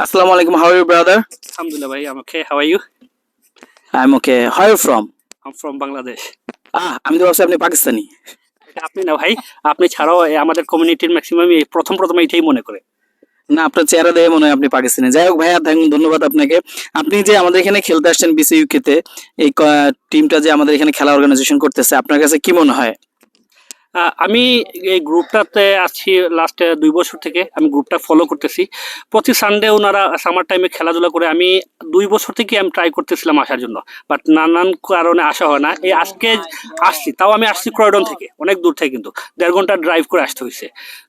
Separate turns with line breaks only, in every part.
Assalamu alaikum. How are you, brother?
Alhamdulillah, bhai. I'm okay. How are you?
I'm okay. How are you from?
I'm from Bangladesh.
আমি তো ভাবছি আপনি পাকিস্তানি।
এটা আপনি না ভাই, আপনি ছাড়াও আমাদের কমিউনিটির ম্যাক্সিমাম প্রথম এটাই মনে করে।
না, আপনার চেহারা দেখে মনে হয় আপনি পাকিস্তানি। যাই হোক ভাইয়া, ধন্যবাদ আপনাকে। আপনি যে আমাদের এখানে খেলতে আসছেন বিসিইউকে তে, এই টিমটা যে আমাদের এখানে খেলা অর্গানাইজেশন করতেছে, আপনার কাছে কি মনে হয়?
আমি এই গ্রুপটাতে আছি লাস্ট 2 বছর থেকে। আমি গ্রুপটা ফলো করতেছি। প্রতি সানডে ওনারা সামার টাইমে খেলাধুলা করে। আমি 2 বছর থেকে আমি ট্রাই করতেছিলাম আসার জন্য, বাট নানান কারণে আসা হয় না। এই আজকে আসছি, তাও আমি আসছি ক্রয়ডন থেকে, অনেক দূর থেকে, কিন্তু 1.5 ঘন্টা ড্রাইভ করে আসতে হয়েছে।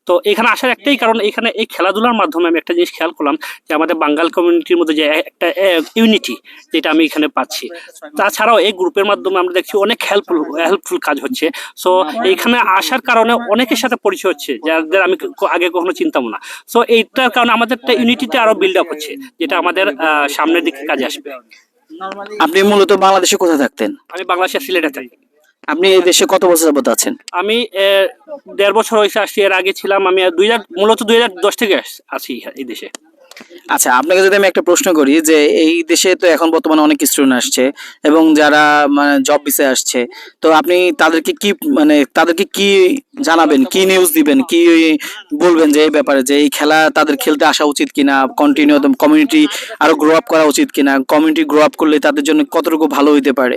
তো এখানে আসার একটাই কারণ, এখানে এই খেলাধুলার মাধ্যমে আমি একটা জিনিস খেয়াল করলাম যে আমাদের বাঙাল কমিউনিটির মধ্যে যে একটা ইউনিটি, যেটা আমি এখানে পাচ্ছি। তাছাড়াও এই গ্রুপের মাধ্যমে আমরা দেখছি অনেক হেল্পফুল কাজ হচ্ছে। সো এইখানে আসার কারণে অনেকের সাথে পরিচয় হচ্ছে, যাদের আমি আগে কখনো চিনতাম না। সো এইটার কারণে আমাদের একটা ইউনিটিতে আরো বিল্ড আপ হচ্ছে, যেটা আমাদের সামনের দিকে কাজে আসবে।
আপনি মূলত বাংলাদেশে কোথায় থাকতেন?
আমি বাংলাদেশের সিলেটে থাকি।
আপনি এই দেশে কত বছর যাবত আছেন?
আমি 1.5 বছর হয়েছে আসছি। এর আগে ছিলাম আমি মূলত 2010 থেকে আছি এই দেশে।
আচ্ছা, আপনাকে যদি আমি একটা প্রশ্ন করি যে এই দেশে তো এখন বর্তমানে অনেক স্টুডেন্ট আসছে এবং যারা মানে জব ভিসায় আসছে, তো আপনি তাদেরকে কি জানাবেন, কি নিউজ দিবেন, কি বলবেন যে এই ব্যাপারে, যে এই খেলা তাদের খেলতে আসা উচিত কিনা, কন্টিনিউ কমিউনিটি আরো গ্রো আপ করা উচিত কিনা, কমিউনিটি গ্রো আপ করলে তাদের জন্য কতটুকু ভালো হইতে পারে?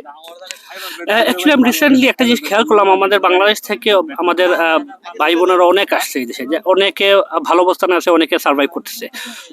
অ্যাকচুয়ালি আমি রিসেন্টলি একটা জিনিস খেয়াল করলাম, আমাদের বাংলাদেশ থেকে আমাদের ভাই বোনেরা অনেক আসছে এই দেশে, যে অনেকে ভালো অবস্থানে আছে, অনেকে সার্ভাইভ করতেছে।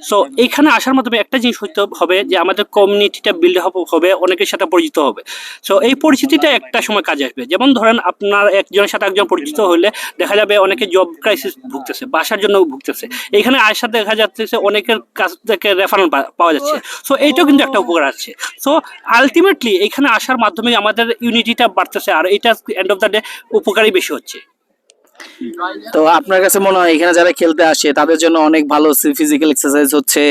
সো এইখানে আসার মাধ্যমে একটা জিনিস হইতে হবে যে আমাদের কমিউনিটিটা বিল্ড হবে, অনেকের সাথে পরিচিত হবে। সো এই পরিচিতিটা একটা সময় কাজে আসবে। যেমন ধরেন, আপনার একজনের সাথে একজন পরিচিত হলে দেখা যাবে অনেকে জব ক্রাইসিস ভুগতেছে, বাসার জন্য ভুগতেছে, এইখানে আসার দেখা যাচ্ছে অনেকের কাছ থেকে রেফারেল পাওয়া যাচ্ছে। সো এইটাও কিন্তু একটা উপকার আছে। সো আলটিমেটলি এখানে আসার মাধ্যমে আমাদের ইউনিটিটা বাড়তেছে, আর এটা এন্ড অফ দ্য ডে উপকারই বেশি হচ্ছে।
তো আপনার কাছে মনে হয় এখানে যারা খেলতে আসে তাদের জন্য অনেক ভালো ফিজিক্যাল এক্সারসাইজ হচ্ছে?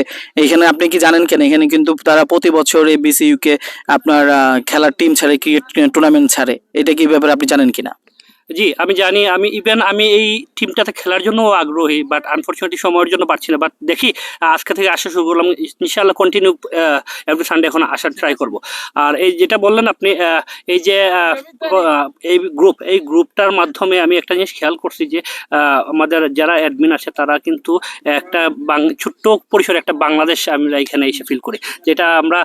এখানে আপনি কি জানেন কেন, এখানে কিন্তু তারা প্রতি বছর এই বিসিইউকে আপনার খেলার টিম ছাড়ে, ক্রিকেট টুর্নামেন্ট ছাড়ে, এটা কি ব্যাপারে আপনি জানেন কিনা?
জি, আমি জানি। আমি এই টিমটাতে খেলার জন্য আগ্রহী, বাট আনফরচুনেটলি সময়ের জন্য পারছি না। বাট দেখি, আজকে থেকে আসা শুরু করলাম। ইনশাআল্লাহ কন্টিনিউ এভরি সানডে এখন আসার ট্রাই করব। আর এই যেটা বললেন আপনি, এই যে এই গ্রুপটার মাধ্যমে আমি একটা জিনিস খেয়াল করছি যে আমাদের যারা অ্যাডমিন আছে তারা কিন্তু একটা ছোট্ট পরিসরে একটা বাংলাদেশ আমরা এখানে এসে ফিল করি, যেটা আমরা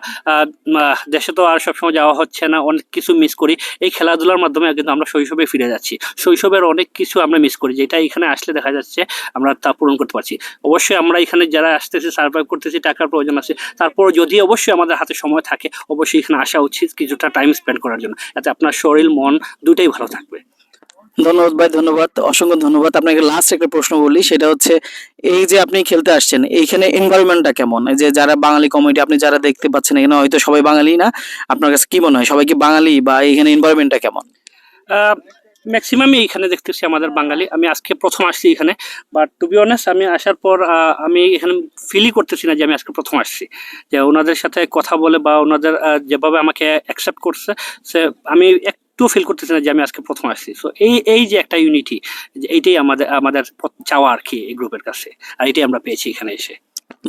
দেশে তো আর সবসময় যাওয়া হচ্ছে না, অনেক কিছু মিস করি। এই খেলাধুলার মাধ্যমে কিন্তু আমরা শৈশবে ফিরে যাচ্ছি। শৈশবের অনেক কিছু আমরা মিস করি, যেটা এখানে আসলে দেখা যাচ্ছে আমরা তা পূরণ করতে পারছি। অবশ্যই আমরা এখানে যারা আসতেছি, সার্ভাইভ করতেছি, টাকার প্রয়োজন আছে। তারপর যদি অবশ্যই আমাদের হাতে সময় থাকে, অবশ্যই এখানে আসা উচিত কিছুটা টাইম স্পেন্ড করার জন্য, যাতে আপনার শরীর মন দুটাই ভালো থাকবে।
ধন্যবাদ ভাই, ধন্যবাদ, অসংখ্য ধন্যবাদ। আপনাকে লাস্ট একটা প্রশ্ন বলি, সেটা হচ্ছে এই যে আপনি খেলতে আসছেন, এইখানে এনভায়রনমেন্টটা কেমন? এই যে যারা বাঙালি কমিউনিটি আপনি যারা দেখতে পাচ্ছেন এখানে, হয়তো সবাই বাঙালি না, আপনার কাছে কি মনে হয় সবাই কি বাঙালি, বা এখানে এনভায়রনমেন্টটা কেমন?
ম্যাক্সিমামই এখানে দেখতেছি আমাদের বাঙালি। আমি আজকে প্রথম আসছি এখানে, বাট টু বি অনেস্ট আমি আসার পর আমি এখানে ফিলই করতেছি না যে আমি আজকে প্রথম আসছি। যে ওনাদের সাথে কথা বলে বা ওনাদের যেভাবে আমাকে অ্যাকসেপ্ট করছে, সে আমি একটু ফিল করতেছি না যে আমি আজকে প্রথম আসছি। সো এই যে একটা ইউনিটি, এইটাই আমাদের চাওয়া আর কি এই গ্রুপের কাছে, আর এটাই আমরা পেয়েছি এখানে এসে।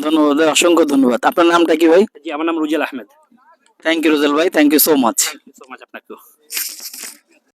ধন্যবাদ, অসংখ্য ধন্যবাদ। আপনার নামটা কি ভাই?
জি, আমার নাম রুজেল আহমেদ।
থ্যাংক ইউ রুজেল ভাই, thank you so much.
Thank you so much আপনাকেও।